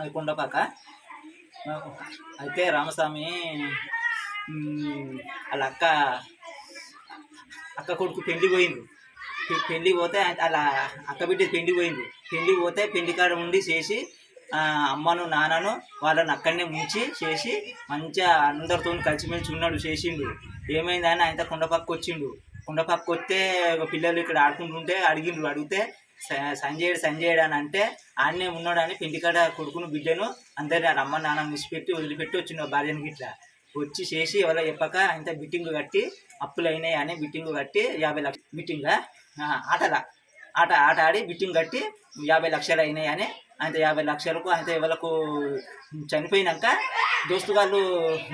అది కొండపాక. అయితే రామస్వామి వాళ్ళ అక్క కొడుకు పెళ్లి పోయిండు. పెళ్లి పోతే అలా అక్క బిడ్డ పెళ్లి పోయిండు. పెళ్లి పోతే పెళ్లి కాడ ఉండి చేసి అమ్మను నాన్నను వాళ్ళని అక్కడనే ముంచి చేసి మంచిగా అందరితో కలిసిమెలిసి ఉన్నాడు చేసిండు. ఏమైందని ఆయన కొండపక్కకు వచ్చిండు. కొండపక్కకు వస్తే పిల్లలు ఇక్కడ ఆడుకుంటుంటే అడిగితే సంజయుడు అని అంటే ఆడనే ఉన్నాడు అని పెళ్లికాడ కొడుకును బిడ్డను అందరినీ అమ్మ నాన్న విడిచిపెట్టి వదిలిపెట్టి వచ్చిండు భార్యను గిట్లా వచ్చి చేసి ఎవరో చెప్పక ఆయన బిట్టింగ్ కట్టి అప్పులు అయినాయి అని బిట్టింగ్ కట్టి 50 లక్షలు బిట్టింగ్ ఆట ఆడి బిట్టింగ్ కట్టి 50 లక్షలు అయినాయి అని ఆయన 50 లక్షలకు ఆయన ఎవరికి చనిపోయినాక దోస్తు వాళ్ళు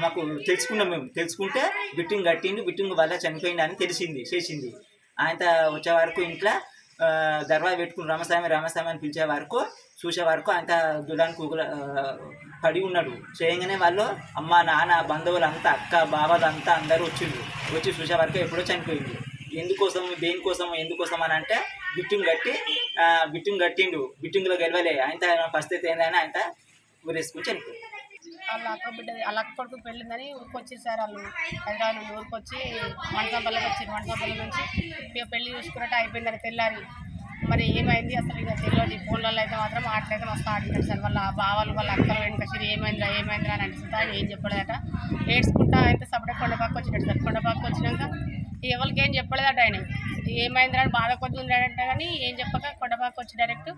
మాకు తెలుసుకున్నాం. మేము తెలుసుకుంటే బిట్టింగ్ కట్టిండు, బిట్టింగ్ వల్ల చనిపోయింది అని చేసింది. ఆయన వచ్చే వరకు ఇంట్లో దర్వా పెట్టుకుని రామస్వామి అని పిలిచే వరకు చూసే వరకు ఆయన దులానికి పడి ఉన్నాడు. చేయగానే వాళ్ళు అమ్మ నాన్న బంధువులు అంతా అక్క బావలు అంతా అందరూ వచ్చి చూసే వరకు ఎప్పుడో చనిపోయింది. ఎందుకోసం అని అంటే బిట్టింగ్ కట్టిండు. బిట్టింగ్లో గెలవలే ఆయన పరిస్థితి ఏందని ఆయన ఊరేసుకుని చనిపోయింది. వాళ్ళ అక్క కొడుకు పెళ్ళిందని ఊరికి వచ్చేసారు. వాళ్ళు హైదరాబాద్ నుండి ఊరికి వచ్చి మండపల్లికి వచ్చారు. మండపల్లి నుంచి పెళ్లి చూసుకున్నట్టు అయిపోయిందని తెల్లారి. మరి ఏమైంది అసలు ఇక తెలియదు. ఫోన్లలో అయితే మాత్రం మాట్లాడితే మస్తు ఆడినాడు సార్. వాళ్ళ బావలు వాళ్ళ అక్కలు వెనకసి ఏమైందిరా అని అనిపిస్తుంది. ఆయన ఏం చెప్పలేదట. ఏడ్చుకుంటా అయితే సపరేట్ కొండపాకు వచ్చినట్టు సార్. కొండపాకు వచ్చినాక ఎవరికి ఏం చెప్పలేదట. ఆయన ఏమైందిరా అని బాధ కొద్ది ఉన్నాడంట. కానీ ఏం చెప్పక కొండపాకు వచ్చి డైరెక్ట్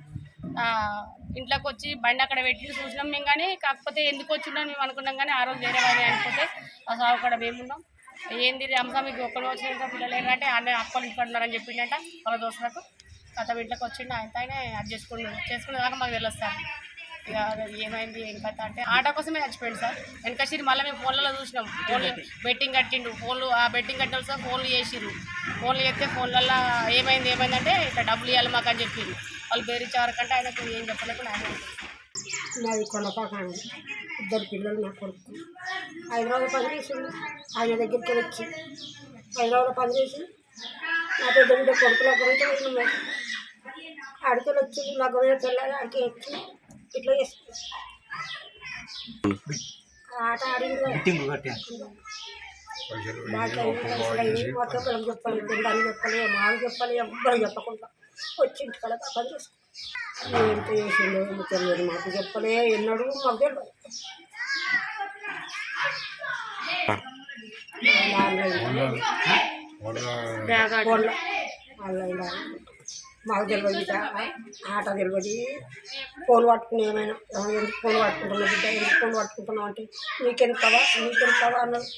ఇంట్లోకి వచ్చి బండి అక్కడ పెట్టి చూసినాం మేము. కానీ కాకపోతే ఎందుకు వచ్చిందో మేము అనుకున్నాం. కానీ ఆ రోజు వేరే వాడిని అనిపోతే ఆ సాగు అక్కడ మేమున్నాం. ఏంది రామస్వామికి ఒక్కడు వచ్చినాక పిల్లలు ఏంటంటే ఆయన అక్కలు ఇంటికి ఉన్నారని చెప్పిండట వాళ్ళ దోస్తులకు. కథ ఇంట్లోకి వచ్చిండు. ఆయన అది చేసుకునేదాకా మాకు తెలుస్తాను. ఇక ఏమైంది ఏం కథ అంటే ఆట కోసమే చచ్చిపోయింది సార్. వెనకసిరి మళ్ళీ మేము ఫోన్లలో చూసినాం. ఫోన్లు బెట్టింగ్ కట్టిండు. ఆ బెట్టింగ్ కట్టిన సార్ ఫోన్లు చేసిర్రు. ఫోన్లు చేస్తే ఫోన్లలో ఏమైందంటే ఇక్కడ డబ్బులు ఇవ్వాలి మాకు అని చెప్పారు. వాళ్ళు బేరిచ్చేవారకంటే ఆయనకు ఏం చెప్పలేకుండా ఆయన నాది కొండపాక అండి. 2 పిల్లలు నా కొడుకు హైదరాబాద్ పనిచేసిండు. ఆయన దగ్గరికి వచ్చి హైదరాబాద్ పనిచేసి నా పెద్ద బిడ్డ కొడుకుల గురించి నేను ఆడికెళ్ళి వచ్చి నా గొడవ తెల్లాలి ఆడికి వచ్చి ఇట్లా చేస్తుంది. ఆట ఆడింది చెప్పాలి, పిల్లలు చెప్పాలి, మాకు చెప్పాలి, ఎవ్వరు చెప్పకుండా వచ్చి ఇంటికాడ పని చేసుకో. ఎంత చేసిండో తెలియదు. మాకు చెప్పలే ఎన్నడూ మాకు తెలియదు. ఆన్లైన్ మాకు తెలియదు. ఆట తెలియదు. ఫోన్ పట్టుకుని ఏమైనా ఎందుకు ఫోన్ పట్టుకుంటున్నావు బిడ్డ, ఎందుకు ఫోన్ పట్టుకుంటున్నావు అంటే నీకెందుకు కావా అన్నది.